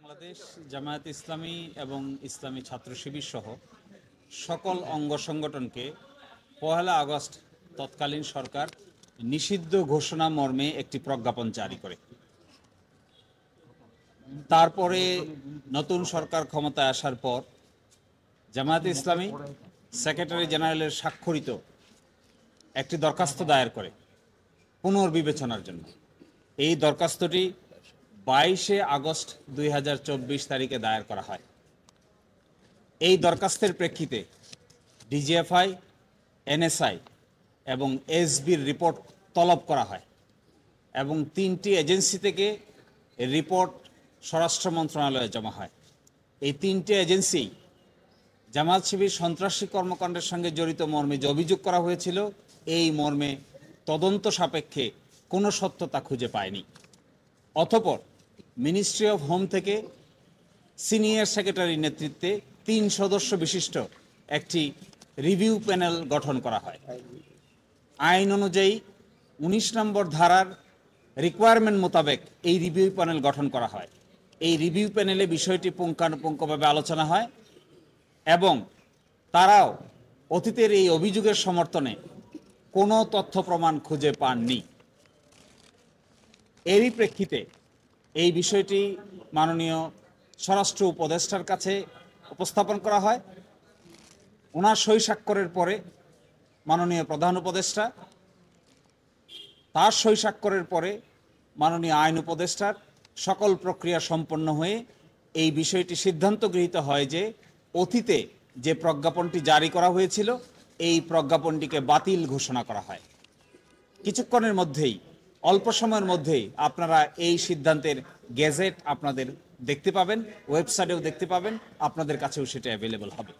বাংলাদেশ জামায়াত ইসলামী এবং ইসলামী ছাত্র শিবির সহ সকল অঙ্গ সংগঠনকে ১লা আগস্ট তৎকালীন সরকার নিষিদ্ধ ঘোষণা মর্মে একটি প্রজ্ঞাপন জারি করে। তারপরে নতুন সরকার ক্ষমতায় আসার পর জামায়াত ইসলামী সেক্রেটারি জেনারেলের স্বাক্ষরিত একটি দরখাস্ত দায়ের করে পুনর্বিবেচনার জন্য। এই দরখাস্তটি ২২শে আগস্ট ২০২৪ তারিখে দায়ের করা হয়। এই দরখাস্তের প্রেক্ষিতে ডিজিএফআই, এনএসআই এবং এসবির রিপোর্ট তলব করা হয় এবং ৩টি এজেন্সি থেকে রিপোর্ট স্বরাষ্ট্র মন্ত্রণালয়ে জমা হয়। এই ৩টি এজেন্সি জামায়াত শিবির সন্ত্রাসী কর্মকাণ্ডের সঙ্গে জড়িত মর্মে যে অভিযোগ করা হয়েছিল, এই মর্মে তদন্ত সাপেক্ষে কোনো সত্যতা খুঁজে পায়নি। অতঃপর মিনিস্ট্রি অফ হোম থেকে সিনিয়র সেক্রেটারির নেতৃত্বে ৩ সদস্য বিশিষ্ট একটি রিভিউ প্যানেল গঠন করা হয়। আইন অনুযায়ী ১৯ নম্বর ধারার রিকোয়ারমেন্ট মোতাবেক এই রিভিউ প্যানেল গঠন করা হয়। এই রিভিউ প্যানেলে বিষয়টি পুঙ্খানুপুঙ্খভাবে আলোচনা হয় এবং তারাও অতীতের এই অভিযোগের সমর্থনে কোনো তথ্য প্রমাণ খুঁজে পাননি। এরই প্রেক্ষিতে এই বিষয়টি মাননীয় স্বরাষ্ট্র উপদেষ্টার কাছে উপস্থাপন করা হয়। ওনার সই স্বাক্ষরের পরে মাননীয় প্রধান উপদেষ্টা, তার সই স্বাক্ষরের পরে মাননীয় আইন উপদেষ্টার সকল প্রক্রিয়া সম্পন্ন হয়ে এই বিষয়টি সিদ্ধান্ত গৃহীত হয় যে অতীতে যে প্রজ্ঞাপনটি জারি করা হয়েছিল, এই প্রজ্ঞাপনটিকে বাতিল ঘোষণা করা হয়। কিছুক্ষণের মধ্যেই, অল্প সময়ের মধ্যেই আপনারা এই সিদ্ধান্তের গেজেট আপনাদের দেখতে পাবেন, ওয়েবসাইটেও দেখতে পাবেন, আপনাদের কাছেও সেটা অ্যাভেলেবল হবে।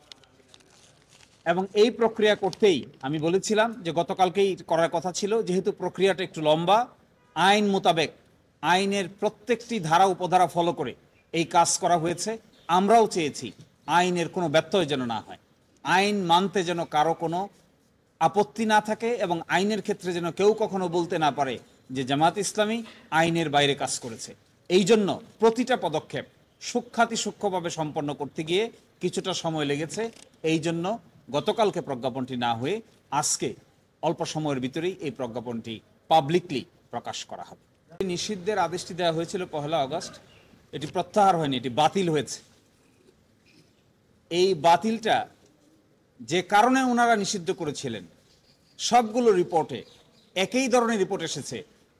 এবং এই প্রক্রিয়া করতেই আমি বলেছিলাম যে গতকালকেই করার কথা ছিল, যেহেতু প্রক্রিয়াটা একটু লম্বা, আইন মোতাবেক আইনের প্রত্যেকটি ধারা উপধারা ফলো করে এই কাজ করা হয়েছে। আমরাও চেয়েছি আইনের কোনো ব্যত্যয় যেন না হয়, আইন মানতে যেন কারো কোনো আপত্তি না থাকে এবং আইনের ক্ষেত্রে যেন কেউ কখনো বলতে না পারে যে জামায়াত ইসলামী আইনের বাইরে কাজ করেছে। এই জন্য প্রতিটা পদক্ষেপ সূক্ষ্মভাবে সম্পন্ন করতে গিয়ে কিছুটা সময় লেগেছে। এই জন্য গতকালকে প্রজ্ঞাপনটি না হয়ে আজকে অল্প সময়ের ভিতরেই এই প্রজ্ঞাপনটি পাবলিকলি প্রকাশ করা হবে। নিষিদ্ধের আদেশটি দেওয়া হয়েছিল ১লা আগস্ট, এটি প্রত্যাহার হয়নি, এটি বাতিল হয়েছে। এই বাতিলটা যে কারণে ওনারা নিষিদ্ধ করেছিলেন, সবগুলো রিপোর্টে একই ধরনের রিপোর্ট এসেছে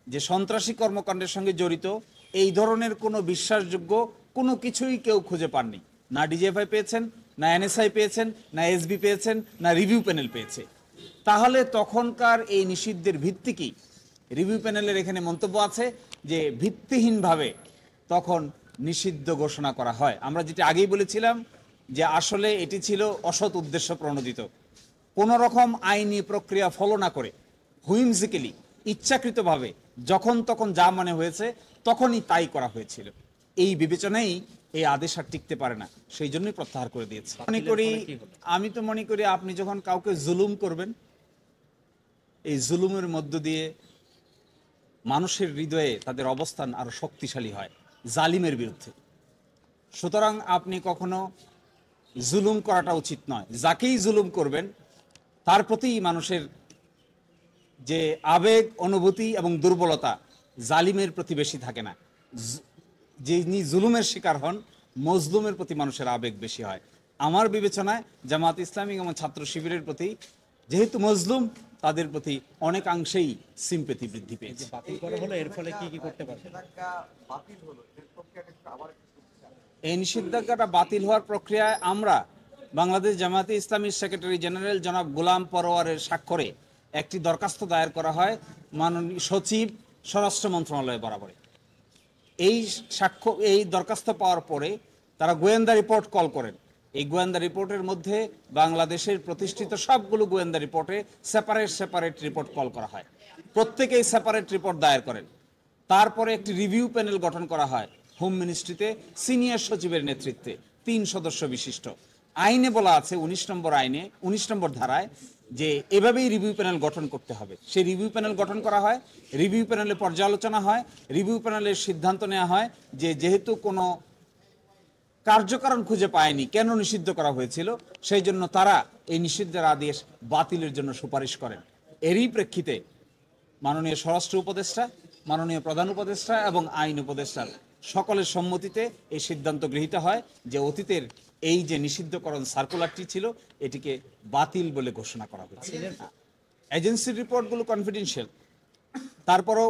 যে সন্ত্রাসী কর্মকাণ্ডের সঙ্গে জড়িত এই ধরনের কোনো বিশ্বাসযোগ্য কোনো কিছুই কেউ খুঁজে পাননি। না ডিজিএফআই পেয়েছেন, না এনএসআই পেয়েছেন, না এসবি পেয়েছেন, না রিভিউ প্যানেল পেয়েছে। তাহলে তখনকার এই নিষিদ্ধের ভিত্তি কি? রিভিউ প্যানেলের এখানে মন্তব্য আছে যে ভিত্তিহীনভাবে তখন নিষিদ্ধ ঘোষণা করা হয়। আমরা যেটা আগেই বলেছিলাম যে আসলে এটি ছিল অসৎ উদ্দেশ্য প্রণোদিত, কোনো রকম আইনি প্রক্রিয়া ফলো না করে হুইমজিক্যালি, ইচ্ছাকৃতভাবে যখন তখন যা মনে হয়েছে তখনই তাই করা হয়েছিল। এই বিবেচনাই এই আদেশ আর টিকতে পারে না, সেই জন্যই প্রত্যাহার করে দিয়েছে। আমি তো মনে করি আপনি যখন কাউকে জুলুম করবেন, এই জুলুমের মধ্য দিয়ে মানুষের হৃদয়ে তাদের অবস্থান আরো শক্তিশালী হয় জালিমের বিরুদ্ধে। সুতরাং আপনি কখনো জুলুম করাটা উচিত নয়। যাকেই জুলুম করবেন তার প্রতি মানুষের যে আবেগ, অনুভূতি এবং দুর্বলতা জালিমের প্রতি বেশি থাকে না। যিনি জুলুমের শিকার হন, মজলুমের প্রতি মানুষের আবেগ বেশি হয়। আমার বিবেচনায় জামায়াত ইসলামী এবং ছাত্র শিবিরের প্রতি, যেহেতু মজলুম, তাদের প্রতি অনেকাংশেই সিম্পেথি বৃদ্ধি পেয়েছে। এর ফলে কি কি করতে পারবে? এই নিষেধাজ্ঞাটা বাতিল হওয়ার প্রক্রিয়ায় আমরা বাংলাদেশ জামায়াতে ইসলামীর সেক্রেটারি জেনারেল জনাব গোলাম পরোয়ারের স্বাক্ষরে একটি দরখাস্ত দায়ের করা হয় মাননীয় সচিব, স্বরাষ্ট্র মন্ত্রণালয় বরাবরে। এই দরখাস্ত পাওয়ার পরে তারা গোয়েন্দা রিপোর্ট কল করেন। এই গোয়েন্দা রিপোর্টের মধ্যে বাংলাদেশের প্রতিষ্ঠিত সবগুলো গোয়েন্দা রিপোর্টে সেপারেট রিপোর্ট কল করা হয়। প্রত্যেকেই সেপারেট রিপোর্ট দায়ের করেন। তারপরে একটি রিভিউ প্যানেল গঠন করা হয় হোম মিনিস্ট্রিতে সিনিয়র সচিবের নেতৃত্বে ৩ সদস্য বিশিষ্ট। আইনে বলা আছে ১৯ নম্বর আইনে ১৯ নম্বর ধারায় যে এভাবেই রিভিউ প্যানেল গঠন করতে হবে। সেই রিভিউ প্যানেল গঠন করা হয়, রিভিউ প্যানেলে পর্যালোচনা হয়, রিভিউ প্যানেলের সিদ্ধান্ত নেওয়া হয় যে যেহেতু কোনো কার্যকারণ খুঁজে পায়নি কেন নিষিদ্ধ করা হয়েছিল, সেই জন্য তারা এই নিষিদ্ধের আদেশ বাতিলের জন্য সুপারিশ করেন। এরই প্রেক্ষিতে মাননীয় স্বরাষ্ট্র উপদেষ্টা, মাননীয় প্রধান উপদেষ্টা এবং আইন উপদেষ্টার সকলের সম্মতিতে এই সিদ্ধান্ত গৃহীত হয় যে অতীতের এই যে নিষিদ্ধকরণ সার্কুলারটি ছিল এটিকে বাতিল বলে ঘোষণা করা হয়েছে। এজেন্সির রিপোর্টগুলো কনফিডেন্সিয়াল, তারপরেও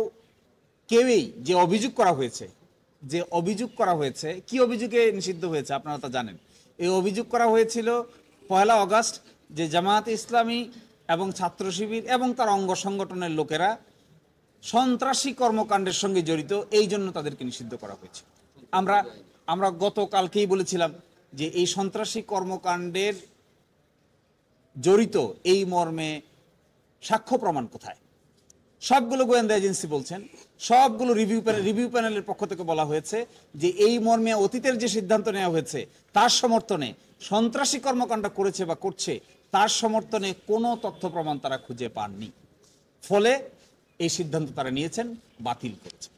কেউই যে অভিযোগ করা হয়েছে, কি অভিযোগে নিষিদ্ধ হয়েছে আপনারা তা জানেন। এই অভিযোগ করা হয়েছিল 1 আগস্ট যে জামায়াতে ইসলামী এবং ছাত্র শিবির এবং তার অঙ্গ সংগঠনের লোকেরা সন্ত্রাসী কর্মকাণ্ডের সঙ্গে জড়িত, এই জন্য তাদেরকে নিষিদ্ধ করা হয়েছে। আমরা গতকালকেই বলেছিলাম যে এই সন্ত্রাসী কর্মকাণ্ডের জড়িত এই মর্মে সাক্ষ্য প্রমাণ কোথায়? সবগুলো গোয়েন্দা এজেন্সি বলছেন, সবগুলো রিভিউ প্যানেলের পক্ষ থেকে বলা হয়েছে যে এই মর্মে অতীতের যে সিদ্ধান্ত নেওয়া হয়েছে তার সমর্থনে, সন্ত্রাসী কর্মকাণ্ড করেছে বা করছে তার সমর্থনে কোনো তথ্য প্রমাণ তারা খুঁজে পাননি। ফলে এই সিদ্ধান্ত তারা নিয়েছেন, বাতিল করেছে।